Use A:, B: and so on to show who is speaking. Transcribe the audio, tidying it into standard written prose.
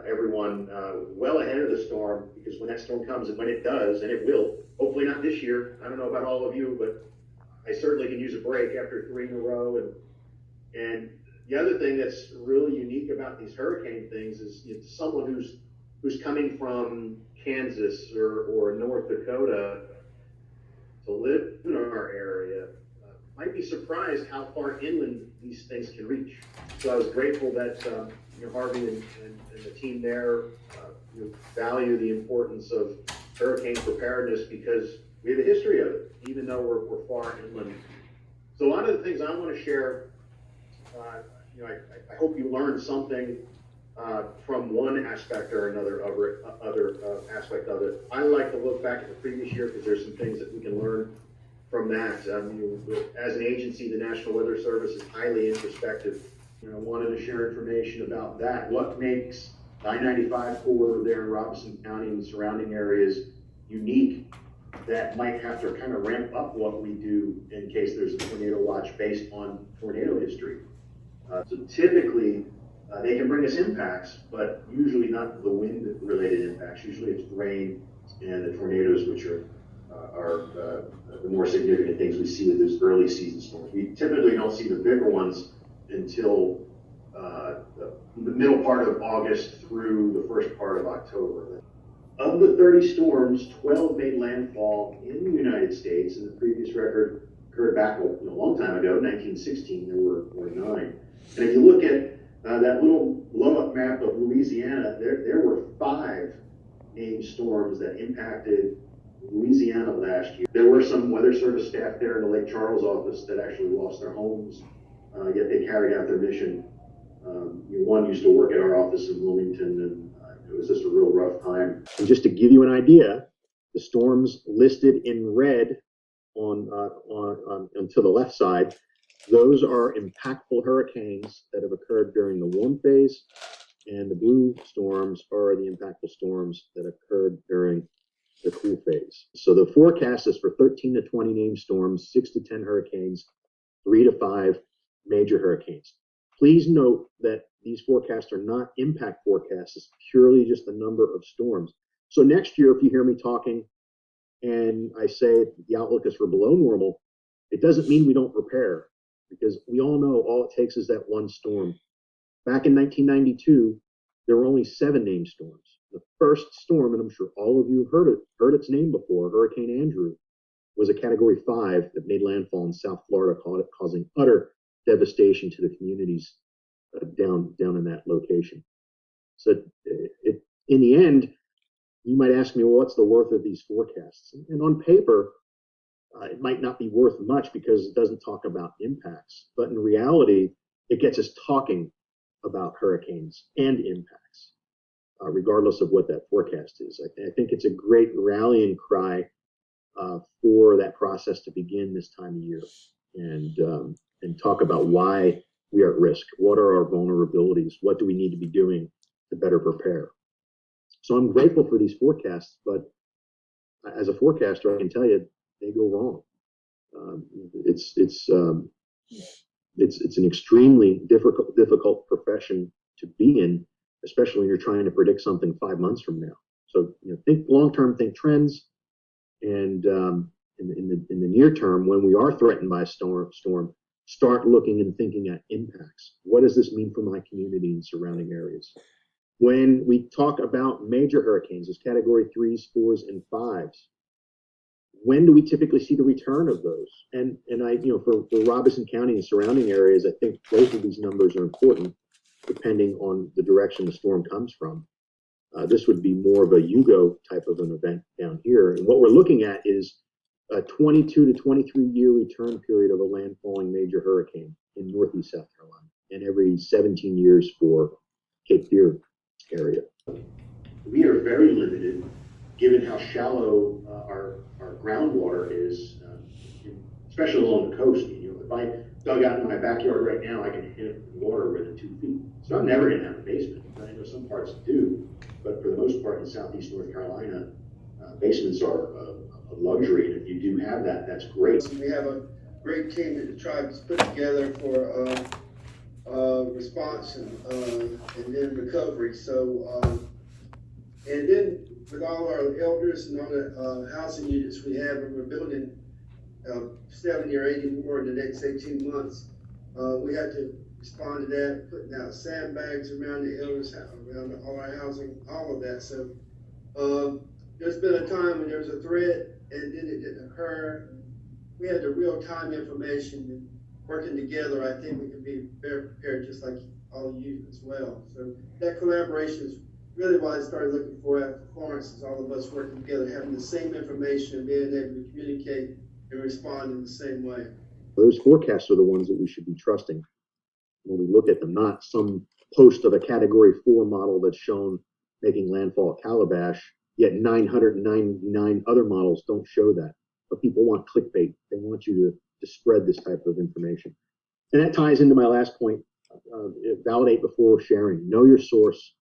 A: everyone well ahead of the storm, because when that storm comes, and when it does, and it will, hopefully not this year. I don't know about all of you, but I certainly can use a break after 3 in a row. And the other thing that's really unique about these hurricane things is, you know, someone who's coming from Kansas or North Dakota to live in our area might be surprised how far inland these things can reach. So I was grateful that you know, Harvey and the team there you know, value the importance of hurricane preparedness, because we have a history of it, even though we're far inland. So a lot of the things I want to share, you know, I hope you learned something from one aspect or another other aspect of it. I like to look back at the previous year because there's some things that we can learn from that. You know, as an agency, the National Weather Service is highly introspective. You know, I wanted to share information about that. What makes the I-95 corridor there in Robeson County and the surrounding areas unique, that might have to kind of ramp up what we do in case there's a tornado watch based on tornado history. So typically, they can bring us impacts, but usually not the wind-related impacts. Usually it's rain and the tornadoes, which are the more significant things we see with those early season storms. We typically don't see the bigger ones until the middle part of August through the first part of October. Of the 30 storms, 12 made landfall in the United States, and the previous record occurred back a long time ago, 1916. There were 9. And if you look at that little blow-up map of Louisiana, there were 5 named storms that impacted Louisiana last year. There were some Weather Service staff there in the Lake Charles office that actually lost their homes, yet they carried out their mission. One used to work at our office in Wilmington, and it was just a real rough time. And just to give you an idea, the storms listed in red on to the left side, those are impactful hurricanes that have occurred during the warm phase, and the blue storms are the impactful storms that occurred during the cool phase. So the forecast is for 13 to 20 named storms, 6 to 10 hurricanes, 3 to 5 major hurricanes. Please note that these forecasts are not impact forecasts. It's purely just the number of storms. So next year, if you hear me talking and I say the outlook is for below normal, it doesn't mean we don't prepare, because we all know all it takes is that one storm. Back in 1992, there were only 7 named storms. The first storm, and I'm sure all of you heard its name before, Hurricane Andrew, was a Category 5 that made landfall in South Florida, causing utter devastation to the communities down in that location. So in the end, you might ask me, well, what's the worth of these forecasts? And on paper, it might not be worth much because it doesn't talk about impacts. But in reality, it gets us talking about hurricanes and impacts, regardless of what that forecast is. I think it's a great rallying cry for that process to begin this time of year, and talk about why we are at risk. What are our vulnerabilities? What do we need to be doing to better prepare? So I'm grateful for these forecasts, but as a forecaster, I can tell you they go wrong. It's an extremely difficult profession to be in, especially when you're trying to predict something 5 months from now. So think long term, think trends, and in the near term, when we are threatened by a storm, start looking and thinking at impacts. What does this mean for my community and surrounding areas? When we talk about major hurricanes, as Category 3s, 4s, and 5s, when do we typically see the return of those? And I, for Robeson County and surrounding areas, I think both of these numbers are important depending on the direction the storm comes from. This would be more of a Yugo type of an event down here. And what we're looking at is a 22 to 23 year return period of a landfalling major hurricane in northeast South Carolina, and every 17 years for Cape Fear area. We are very limited given how shallow our groundwater is, especially along the coast. If I dug out in my backyard right now, I can hit water within 2 feet. So I'm never going to have a basement. I know some parts do, but for the most part in southeast North Carolina, basements are a luxury, and if you do have that, that's great.
B: We have a great team that the tribe has put together for response and then recovery. So, and then with all our elders and all the housing units we have, and we're building 70 or 80 more in the next 18 months, we had to respond to that, putting out sandbags around the elders, around all our housing, all of that. So there's been a time when there was a threat and then it didn't occur. We had the real-time information, and working together, I think we can be better prepared, just like all of you as well. So that collaboration is really what I started looking for after Florence, is all of us working together, having the same information, and being able to communicate and respond in the same way.
A: Those forecasts are the ones that we should be trusting when we look at them, not some post of a Category 4 model that's shown making landfall at Calabash, yet 999 other models don't show that. But people want clickbait. They want you to spread this type of information. And that ties into my last point, validate before sharing. Know your source.